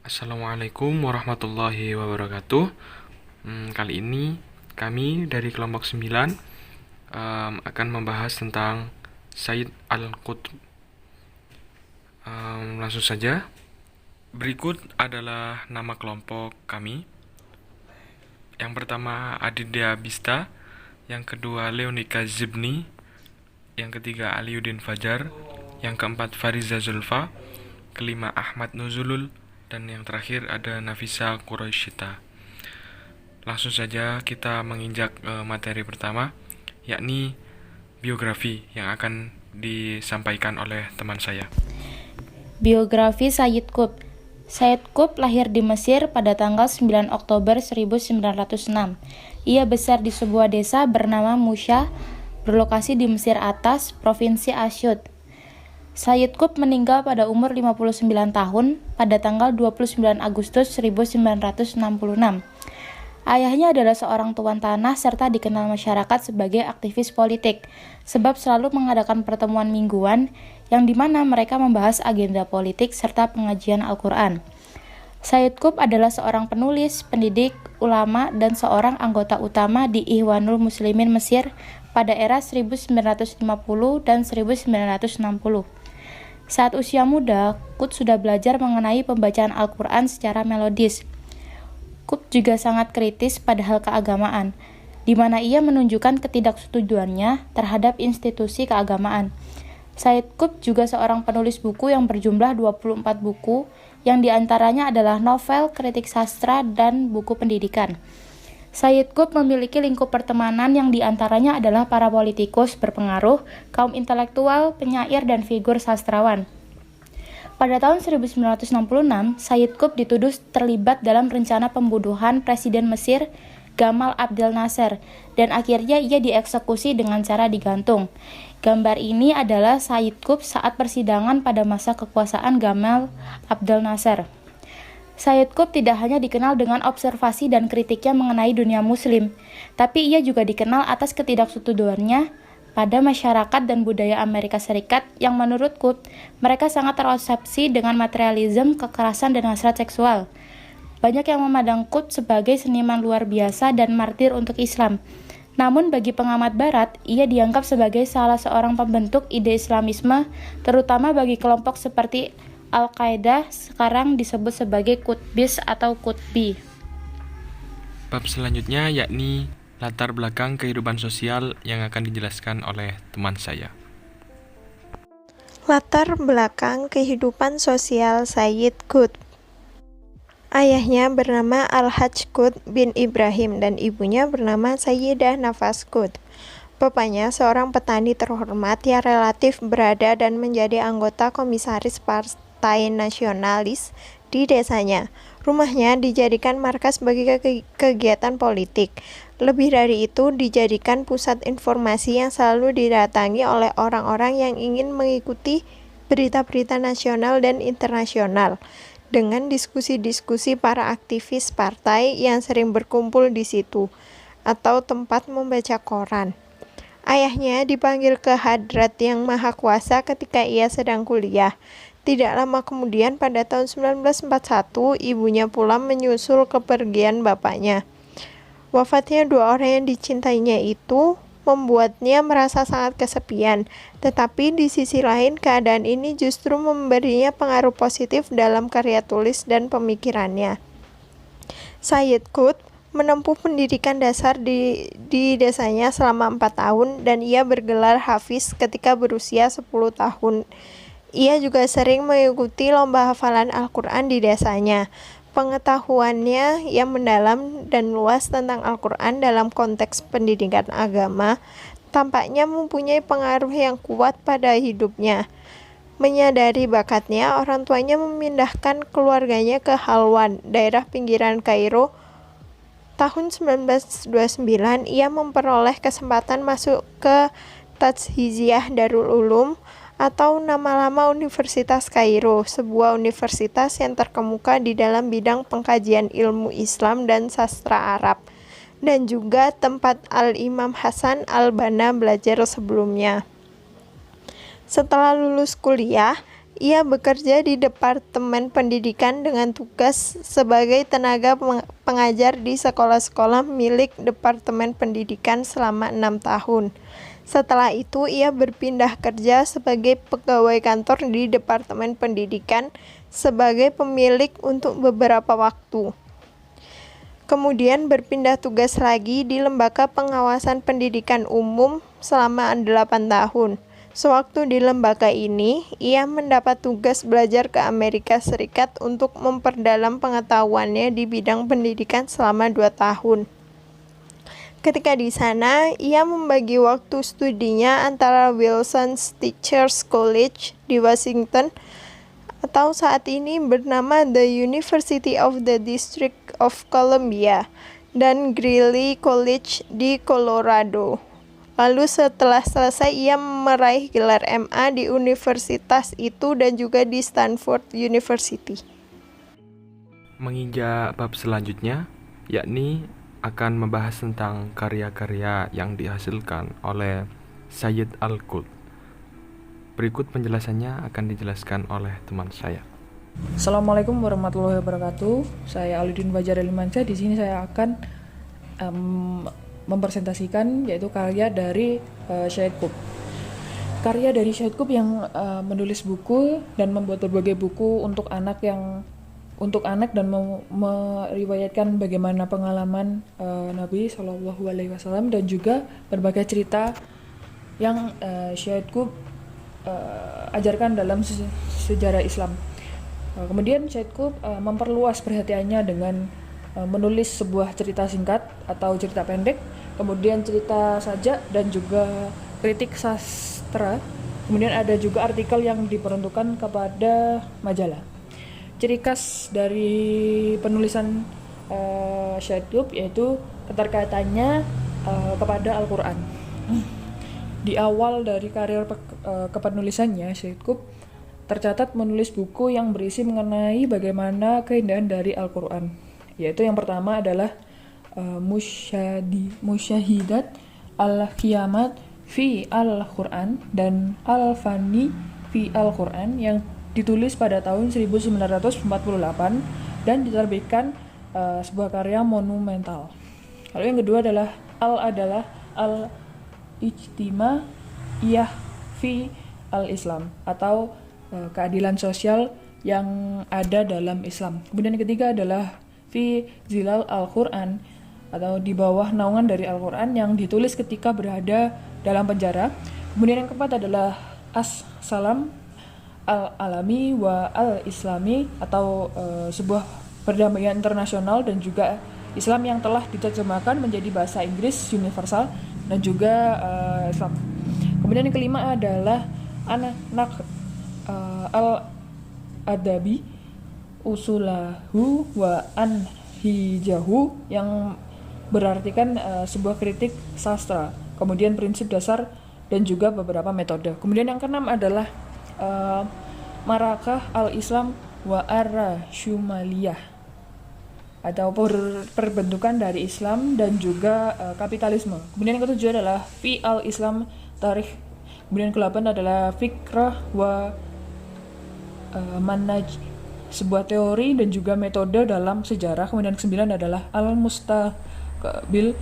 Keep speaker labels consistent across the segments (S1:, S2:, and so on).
S1: Assalamualaikum warahmatullahi wabarakatuh. Kali ini kami dari kelompok 9 akan membahas tentang Sayyid Al-Qutb. Langsung saja. Berikut adalah nama kelompok kami. Yang pertama Aditya Bista, yang kedua Leonika Zibni, yang ketiga Aliuddin Fajar, yang keempat Fariza Zulfa, kelima Ahmad Nuzulul, dan yang terakhir ada Nafisa Quraisyita. Langsung saja kita menginjak materi pertama, yakni biografi yang akan disampaikan oleh teman saya.
S2: Biografi Sayyid Qutb. Sayyid Qutb lahir di Mesir pada tanggal 9 Oktober 1906. Ia besar di sebuah desa bernama Musha, berlokasi di Mesir Atas, Provinsi Asyut. Sayyid Qutb meninggal pada umur 59 tahun pada tanggal 29 Agustus 1966. Ayahnya adalah seorang tuan tanah serta dikenal masyarakat sebagai aktivis politik, sebab selalu mengadakan pertemuan mingguan yang dimana mereka membahas agenda politik serta pengajian Al-Quran. Sayyid Qutb adalah seorang penulis, pendidik, ulama, dan seorang anggota utama di Ikhwanul Muslimin Mesir pada era 1950 dan 1960. Saat usia muda, Qutb sudah belajar mengenai pembacaan Al-Quran secara melodis. Qutb juga sangat kritis pada hal keagamaan, di mana ia menunjukkan ketidaksetujuannya terhadap institusi keagamaan. Sayyid Qutb juga seorang penulis buku yang berjumlah 24 buku, yang diantaranya adalah novel, kritik sastra, dan buku pendidikan. Sayyid Qutb memiliki lingkup pertemanan yang diantaranya adalah para politikus berpengaruh, kaum intelektual, penyair, dan figur sastrawan. Pada tahun 1966, Sayyid Qutb dituduh terlibat dalam rencana pembunuhan Presiden Mesir Gamal Abdel Nasser, dan akhirnya ia dieksekusi dengan cara digantung. Gambar ini adalah Sayyid Qutb saat persidangan pada masa kekuasaan Gamal Abdel Nasser. Sayyid Qutb tidak hanya dikenal dengan observasi dan kritiknya mengenai dunia muslim, tapi ia juga dikenal atas ketidaksetujuannya pada masyarakat dan budaya Amerika Serikat yang menurut Qutb, mereka sangat terobsesi dengan materialisme, kekerasan, dan hasrat seksual. Banyak yang memandang Qutb sebagai seniman luar biasa dan martir untuk Islam. Namun bagi pengamat barat, ia dianggap sebagai salah seorang pembentuk ide Islamisme, terutama bagi kelompok seperti Al-Qaeda, sekarang disebut sebagai Qutbis atau Qutbi.
S1: Bab selanjutnya yakni latar belakang kehidupan sosial yang akan dijelaskan oleh teman saya.
S3: Latar belakang kehidupan sosial Sayyid Qutb. Ayahnya bernama Al-Hajj Qutb bin Ibrahim dan ibunya bernama Sayyidah Nafas Qutb. Bapaknya seorang petani terhormat yang relatif berada dan menjadi anggota komisaris Partai Nasionalis di desanya. Rumahnya dijadikan markas bagi kegiatan politik. Lebih dari itu, dijadikan pusat informasi yang selalu didatangi oleh orang-orang yang ingin mengikuti berita-berita nasional dan internasional, dengan diskusi-diskusi para aktivis partai yang sering berkumpul di situ, atau tempat membaca koran. Ayahnya dipanggil ke Hadrat Yang Maha Kuasa ketika ia sedang kuliah. Tidak lama kemudian pada tahun 1941, ibunya pula menyusul kepergian bapaknya. Wafatnya dua orang yang dicintainya itu membuatnya merasa sangat kesepian, tetapi di sisi lain keadaan ini justru memberinya pengaruh positif dalam karya tulis dan pemikirannya. Sayyid Qutb menempuh pendidikan dasar di desanya selama 4 tahun dan ia bergelar hafiz ketika berusia 10 tahun. Ia juga sering mengikuti lomba hafalan Al-Quran di desanya. Pengetahuannya yang mendalam dan luas tentang Al-Quran dalam konteks pendidikan agama tampaknya mempunyai pengaruh yang kuat pada hidupnya. Menyadari bakatnya, orang tuanya memindahkan keluarganya ke Halwan, daerah pinggiran Kairo. Tahun 1929, ia memperoleh kesempatan masuk ke Tajhiziyah Darul Ulum atau nama lama Universitas Kairo, sebuah universitas yang terkemuka di dalam bidang pengkajian ilmu Islam dan sastra Arab, dan juga tempat Al-Imam Hasan Al-Banna belajar sebelumnya. Setelah lulus kuliah, Ia bekerja di Departemen Pendidikan dengan tugas sebagai tenaga pengajar di sekolah-sekolah milik Departemen Pendidikan selama 6 tahun. Setelah itu, ia berpindah kerja sebagai pegawai kantor di Departemen Pendidikan sebagai pemilik untuk beberapa waktu. Kemudian berpindah tugas lagi di Lembaga Pengawasan Pendidikan Umum selama 8 tahun. Sewaktu di lembaga ini, ia mendapat tugas belajar ke Amerika Serikat untuk memperdalam pengetahuannya di bidang pendidikan selama 2 tahun. Ketika di sana, ia membagi waktu studinya antara Wilson's Teachers College di Washington atau saat ini bernama The University of the District of Columbia dan Greeley College di Colorado. Lalu setelah selesai ia meraih gelar MA di universitas itu dan juga di Stanford University.
S1: Menginjak bab selanjutnya, yakni akan membahas tentang karya-karya yang dihasilkan oleh Sayyid Al-Qutb. Berikut penjelasannya akan dijelaskan oleh teman saya.
S4: Assalamualaikum warahmatullahi wabarakatuh. Saya Aludin Fajar Limansyah. Di sini saya akan mempresentasikan yaitu karya dari Syed Qutb. Karya dari Syed Qutb yang menulis buku dan membuat berbagai buku untuk anak dan meriwayatkan bagaimana pengalaman Nabi Shallallahu Alaihi Wasallam dan juga berbagai cerita yang Syed Qutb ajarkan dalam sejarah Islam. Kemudian Syed Qutb memperluas perhatiannya dengan menulis sebuah cerita singkat atau cerita pendek, kemudian cerita sajak dan juga kritik sastra. Kemudian ada juga artikel yang diperuntukkan kepada majalah. Ciri khas dari penulisan Syed Qutb yaitu keterkaitannya kepada Al-Quran. Di awal dari karir kepenulisannya, Syed Qutb tercatat menulis buku yang berisi mengenai bagaimana keindahan dari Al-Quran. Yaitu yang pertama adalah Musyahidat Al-Qiyamat fi Al-Quran dan Al-Fani fi Al-Quran yang ditulis pada tahun 1948 dan diterbitkan sebuah karya monumental. Lalu yang kedua adalah Al-Ijtima'iyah fi Al-Islam atau keadilan sosial yang ada dalam Islam. Kemudian yang ketiga adalah fi Zilal Al-Quran atau di bawah naungan dari Al-Quran yang ditulis ketika berada dalam penjara. Kemudian yang keempat adalah As-Salam Al-Alami wa Al-Islami atau sebuah perdamaian internasional dan juga Islam yang telah diterjemahkan menjadi bahasa Inggris universal dan juga Islam. Kemudian yang kelima adalah Anak Al-Adabi Usulahu wa Anhijahu yang berartikan sebuah kritik sastra, kemudian prinsip dasar dan juga beberapa metode. Kemudian yang keenam adalah Marakah Al-Islam wa Ar-Shumaliyah atau perbentukan dari Islam dan juga kapitalisme. Kemudian yang ketujuh adalah Fi Al-Islam Tarikh. Kemudian yang ke-8 adalah Fikrah wa Manhaj, sebuah teori dan juga metode dalam sejarah. Kemudian ke-9 adalah Al-Mustaqbil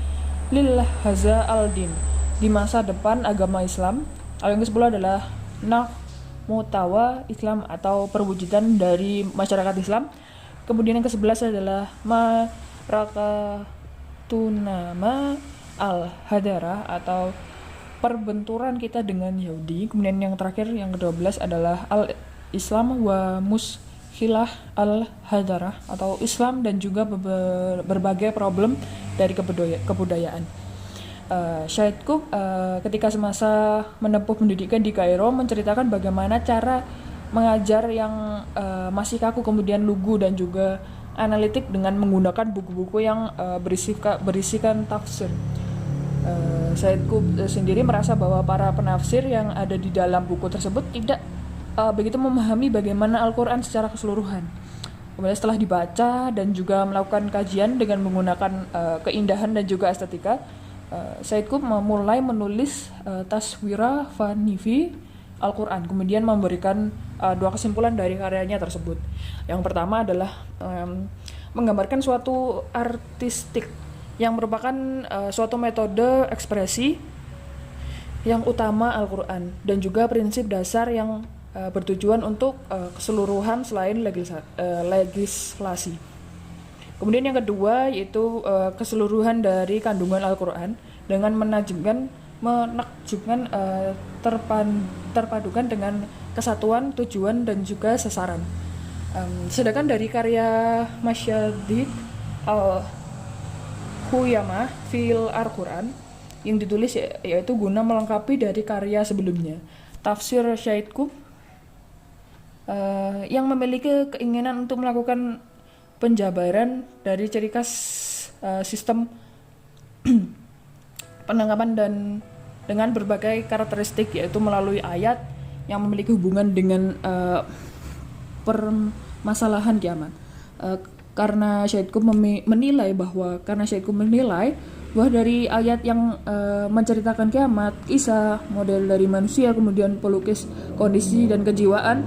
S4: lil Haza al-Din, di masa depan agama Islam. Lalu yang ke-10 adalah Mutawa Islam atau perwujudan dari masyarakat Islam. Kemudian yang ke-11 adalah Marakatunama al-Hadarah atau perbenturan kita dengan Yahudi. Kemudian yang terakhir yang ke-12 adalah Al-Islam wa Muskilah al-Hadarah atau Islam dan juga berbagai problem dari kebudayaan. Syed Qutb ketika semasa menempuh pendidikan di Kairo menceritakan bagaimana cara mengajar yang masih kaku kemudian lugu dan juga analitik dengan menggunakan buku-buku yang berisikan tafsir. Syed Qutb sendiri merasa bahwa para penafsir yang ada di dalam buku tersebut tidak begitu memahami bagaimana Al-Quran secara keseluruhan. Kemudian setelah dibaca dan juga melakukan kajian dengan menggunakan keindahan dan juga estetika, Syed Qutb mulai menulis Taswira Fanifi Al-Quran, kemudian memberikan dua kesimpulan dari karyanya tersebut. Yang pertama adalah menggambarkan suatu artistik yang merupakan suatu metode ekspresi yang utama Al-Quran dan juga prinsip dasar yang bertujuan untuk keseluruhan selain legislasi. Kemudian yang kedua yaitu keseluruhan dari kandungan Al-Quran dengan menakjubkan terpadukan dengan kesatuan, tujuan dan juga sasaran. Sedangkan dari karya Masyadid Al-Huyamah fil Al-Quran yang ditulis yaitu guna melengkapi dari karya sebelumnya, Tafsir Syed Qutb yang memiliki keinginan untuk melakukan penjabaran dari ciri khas sistem penangkapan dan dengan berbagai karakteristik, yaitu melalui ayat yang memiliki hubungan dengan permasalahan kiamat. Karena Syed Qutb menilai bahwa dari ayat yang menceritakan kiamat, kisah, model dari manusia, kemudian pelukis kondisi dan kejiwaan,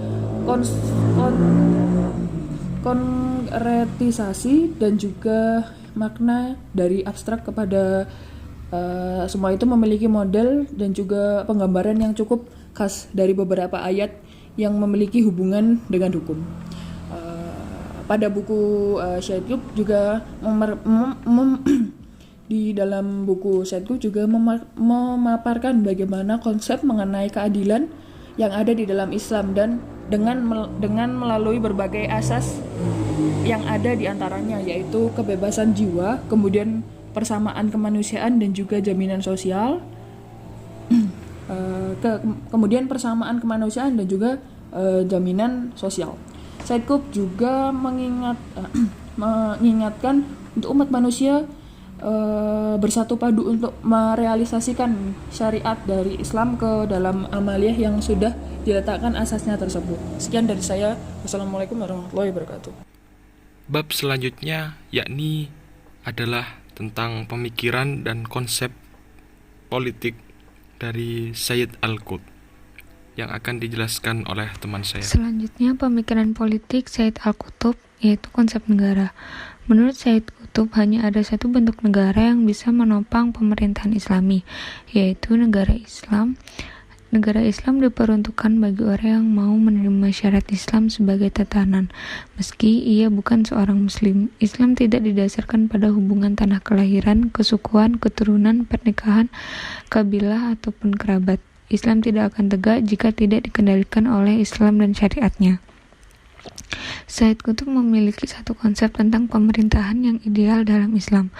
S4: konkretisasi dan juga makna dari abstrak kepada semua itu memiliki model dan juga penggambaran yang cukup khas dari beberapa ayat yang memiliki hubungan dengan hukum. Pada buku Syed Qutb juga di dalam buku Syed Qutb juga memaparkan bagaimana konsep mengenai keadilan yang ada di dalam Islam dan dengan melalui berbagai asas yang ada di antaranya, yaitu kebebasan jiwa, kemudian persamaan kemanusiaan dan juga jaminan sosial, kemudian persamaan kemanusiaan dan juga jaminan sosial. Syed Qutb juga mengingatkan untuk umat manusia bersatu padu untuk merealisasikan syariat dari Islam ke dalam amaliyah yang sudah diletakkan asasnya tersebut. Sekian dari saya. Wassalamualaikum warahmatullahi wabarakatuh.
S1: Bab selanjutnya yakni adalah tentang pemikiran dan konsep politik dari Sayyid Al-Qutb yang akan dijelaskan oleh teman saya.
S2: Selanjutnya, pemikiran politik Sayyid Al-Qutb yaitu konsep negara. Menurut Sayyid Qutb, hanya ada satu bentuk negara yang bisa menopang pemerintahan Islami, yaitu negara Islam. Negara Islam diperuntukkan bagi orang yang mau menerima syariat Islam sebagai tatanan, meski ia bukan seorang Muslim. Islam tidak didasarkan pada hubungan tanah kelahiran, kesukuan, keturunan, pernikahan, kabilah, ataupun kerabat. Islam tidak akan tegak jika tidak dikendalikan oleh Islam dan syariatnya. Sayyid Qutb memiliki satu konsep tentang pemerintahan yang ideal dalam Islam.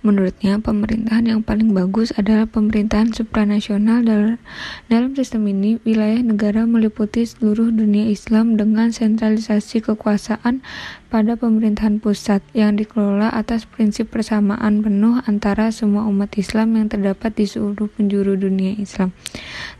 S2: Menurutnya, pemerintahan yang paling bagus adalah pemerintahan supranasional. Dalam sistem ini, wilayah negara meliputi seluruh dunia Islam dengan sentralisasi kekuasaan pada pemerintahan pusat yang dikelola atas prinsip persamaan penuh antara semua umat Islam yang terdapat di seluruh penjuru dunia Islam,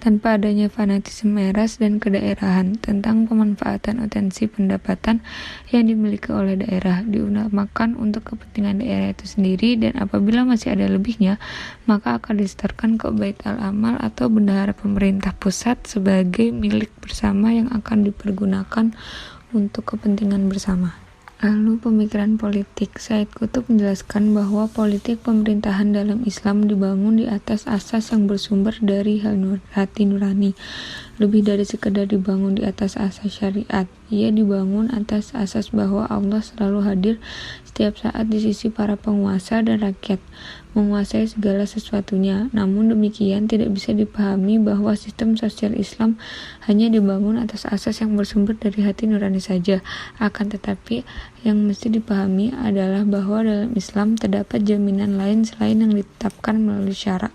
S2: tanpa adanya fanatisme ras dan kedaerahan. Tentang pemanfaatan atensi pendapatan yang dimiliki oleh daerah diutamakan untuk kepentingan daerah itu sendiri, dan apabila masih ada lebihnya, maka akan disetorkan ke Bait al-Amal atau bendahara pemerintah pusat sebagai milik bersama yang akan dipergunakan untuk kepentingan bersama. Lalu pemikiran politik. Sayyid Qutb menjelaskan bahwa politik pemerintahan dalam Islam dibangun di atas asas yang bersumber dari hati nurani. Lebih dari sekedar dibangun di atas asas syariat, ia dibangun atas asas bahwa Allah selalu hadir setiap saat di sisi para penguasa dan rakyat, menguasai segala sesuatunya. Namun demikian tidak bisa dipahami bahwa sistem sosial Islam hanya dibangun atas asas yang bersumber dari hati nurani saja. Akan tetapi yang mesti dipahami adalah bahwa dalam Islam terdapat jaminan lain selain yang ditetapkan melalui syara.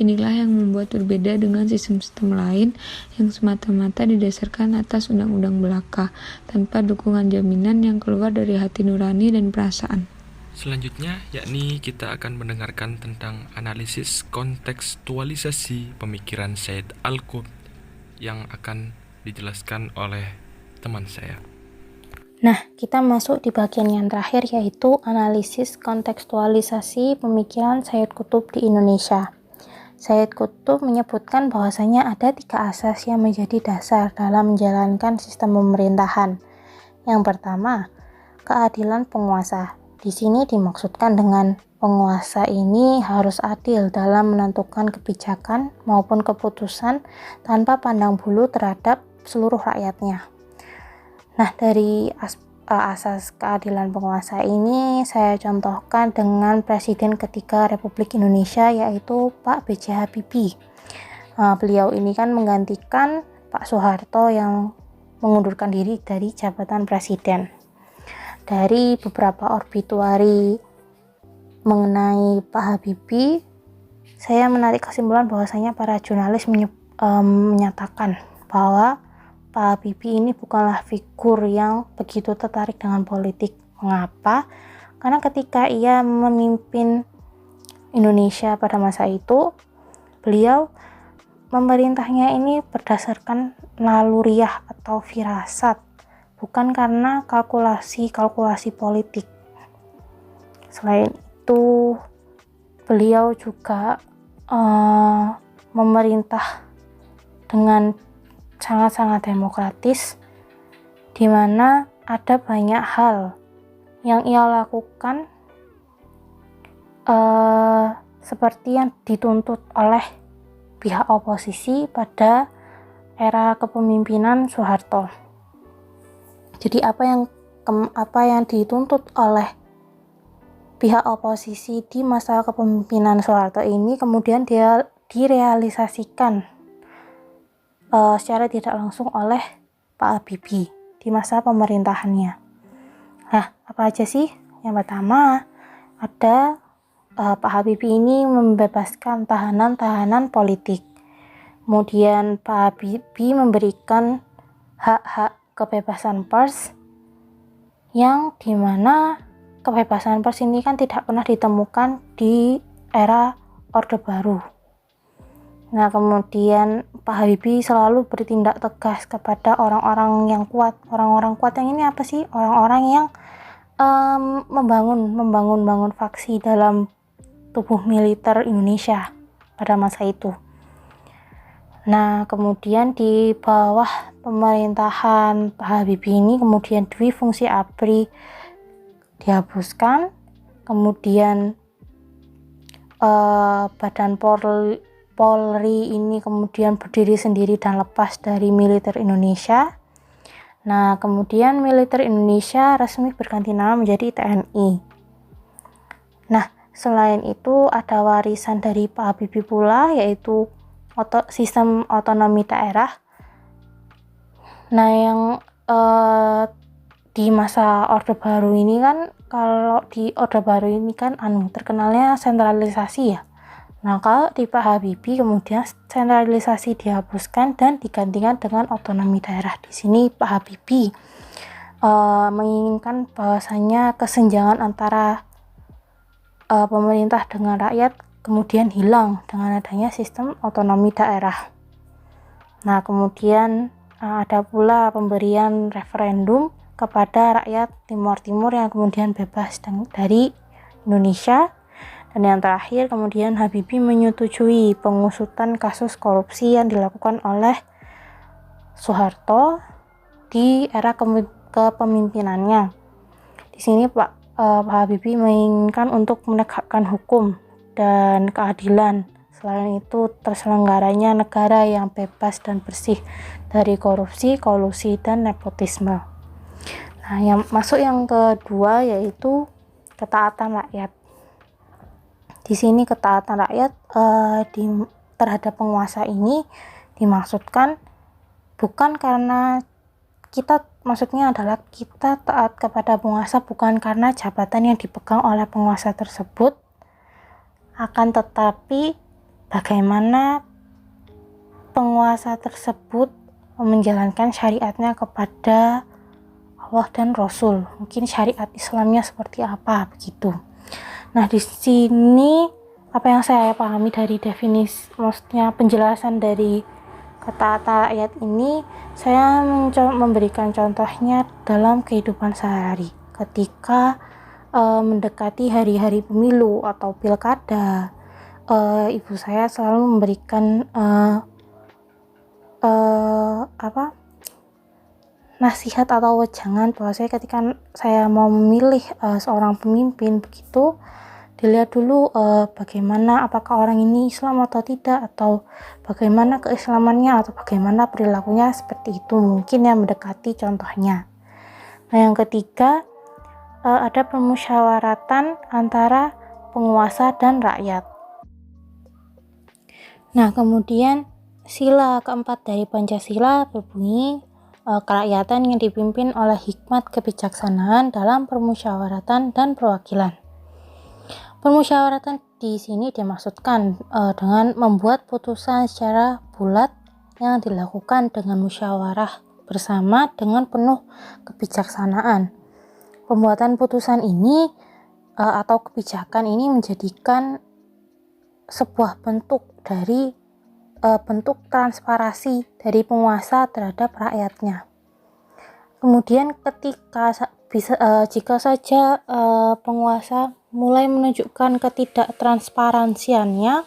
S2: Inilah yang membuat berbeda dengan sistem-sistem lain yang semata-mata didasarkan atas undang-undang belaka, tanpa dukungan jaminan yang keluar dari hati nurani dan perasaan.
S1: Selanjutnya, yakni kita akan mendengarkan tentang analisis kontekstualisasi pemikiran Sayyid Al-Qutb yang akan dijelaskan oleh teman saya.
S2: Nah, kita masuk di bagian yang terakhir, yaitu analisis kontekstualisasi pemikiran Sayyid Qutb di Indonesia. Sayyid Qutb menyebutkan bahwasanya ada 3 asas yang menjadi dasar dalam menjalankan sistem pemerintahan. Yang pertama, keadilan penguasa. Di sini dimaksudkan dengan penguasa ini harus adil dalam menentukan kebijakan maupun keputusan tanpa pandang bulu terhadap seluruh rakyatnya. Nah, dari asas keadilan penguasa ini saya contohkan dengan Presiden ketiga Republik Indonesia, yaitu Pak B.J. Habibie. Beliau ini kan menggantikan Pak Soeharto yang mengundurkan diri dari jabatan presiden. Dari beberapa obituari mengenai Pak Habibie, saya menarik kesimpulan bahwasanya para jurnalis menyatakan bahwa Pak Habibie ini bukanlah figur yang begitu tertarik dengan politik. Mengapa? Karena ketika ia memimpin Indonesia pada masa itu, beliau memerintahnya ini berdasarkan naluriah atau firasat, bukan karena kalkulasi politik. Selain itu, beliau juga memerintah dengan sangat-sangat demokratis, di mana ada banyak hal yang ia lakukan seperti yang dituntut oleh pihak oposisi pada era kepemimpinan Soeharto. Jadi apa yang dituntut oleh pihak oposisi di masa kepemimpinan Soeharto ini kemudian dia direalisasikan secara tidak langsung oleh Pak Habibie di masa pemerintahannya. Nah, apa aja sih? Yang pertama, ada Pak Habibie ini membebaskan tahanan-tahanan politik. Kemudian Pak Habibie memberikan hak-hak kebebasan pers, yang dimana kebebasan pers ini kan tidak pernah ditemukan di era Orde Baru. Nah, kemudian Pak Habibie selalu bertindak tegas kepada orang-orang yang kuat. Orang-orang kuat yang ini apa sih? Orang-orang yang membangun faksi dalam tubuh militer Indonesia pada masa itu. Nah, kemudian di bawah pemerintahan Pak Habibie ini kemudian dwi fungsi ABRI dihapuskan, kemudian Badan Polri ini kemudian berdiri sendiri dan lepas dari militer Indonesia. Nah, kemudian militer Indonesia resmi berganti nama menjadi TNI. Nah, selain itu ada warisan dari Pak Habibie pula, yaitu sistem otonomi daerah. Nah, yang di masa Orde Baru ini kan, kalau di Orde Baru ini kan terkenalnya sentralisasi ya. Nah, kalau di Pak Habibie kemudian sentralisasi dihapuskan dan digantikan dengan otonomi daerah. Di sini Pak Habibie menginginkan bahwasanya kesenjangan antara pemerintah dengan rakyat kemudian hilang dengan adanya sistem otonomi daerah. Nah, kemudian ada pula pemberian referendum kepada rakyat Timur Timur yang kemudian bebas dari Indonesia. Dan yang terakhir, kemudian Habibie menyetujui pengusutan kasus korupsi yang dilakukan oleh Soeharto di era kepemimpinannya. Di sini Pak Habibie menginginkan untuk menegakkan hukum dan keadilan. Selain itu, terselenggaranya negara yang bebas dan bersih dari korupsi, kolusi, dan nepotisme. Nah, yang kedua yaitu ketaatan rakyat. Di sini ketaatan rakyat terhadap penguasa ini dimaksudkan bukan karena maksudnya adalah kita taat kepada penguasa bukan karena jabatan yang dipegang oleh penguasa tersebut, akan tetapi bagaimana penguasa tersebut menjalankan syariatnya kepada Allah dan Rasul. Mungkin syariat Islamnya seperti apa begitu. Nah, di sini apa yang saya pahami dari definisi, maksudnya penjelasan dari ketaatan rakyat ini, saya memberikan contohnya dalam kehidupan sehari. Ketika mendekati hari-hari pemilu atau pilkada, ibu saya selalu memberikan nasihat atau wejangan bahwa ketika saya mau memilih seorang pemimpin begitu, dilihat dulu bagaimana, apakah orang ini Islam atau tidak, atau bagaimana keislamannya, atau bagaimana perilakunya, seperti itu mungkin yang mendekati contohnya. Nah, yang ketiga, ada permusyawaratan antara penguasa dan rakyat. Nah, kemudian sila keempat dari Pancasila berbunyi kerakyatan yang dipimpin oleh hikmat kebijaksanaan dalam permusyawaratan dan perwakilan. Permusyawaratan di sini dimaksudkan dengan membuat putusan secara bulat yang dilakukan dengan musyawarah bersama dengan penuh kebijaksanaan. Pembuatan putusan ini atau kebijakan ini menjadikan sebuah bentuk dari bentuk transparansi dari penguasa terhadap rakyatnya. Kemudian jika saja penguasa mulai menunjukkan ketidaktransparansiannya,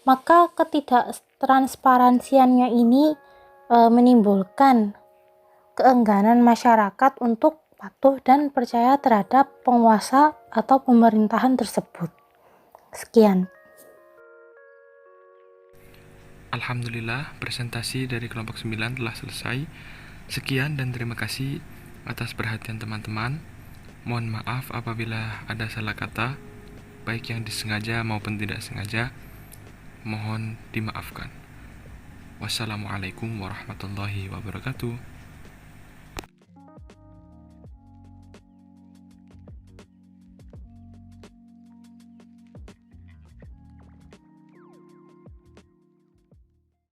S2: maka ketidaktransparansiannya ini menimbulkan keengganan masyarakat untuk patuh dan percaya terhadap penguasa atau pemerintahan tersebut. Sekian.
S1: Alhamdulillah, presentasi dari kelompok 9 telah selesai. Sekian dan terima kasih atas perhatian teman-teman. Mohon maaf apabila ada salah kata, baik yang disengaja maupun tidak sengaja. Mohon dimaafkan. Wassalamualaikum warahmatullahi wabarakatuh.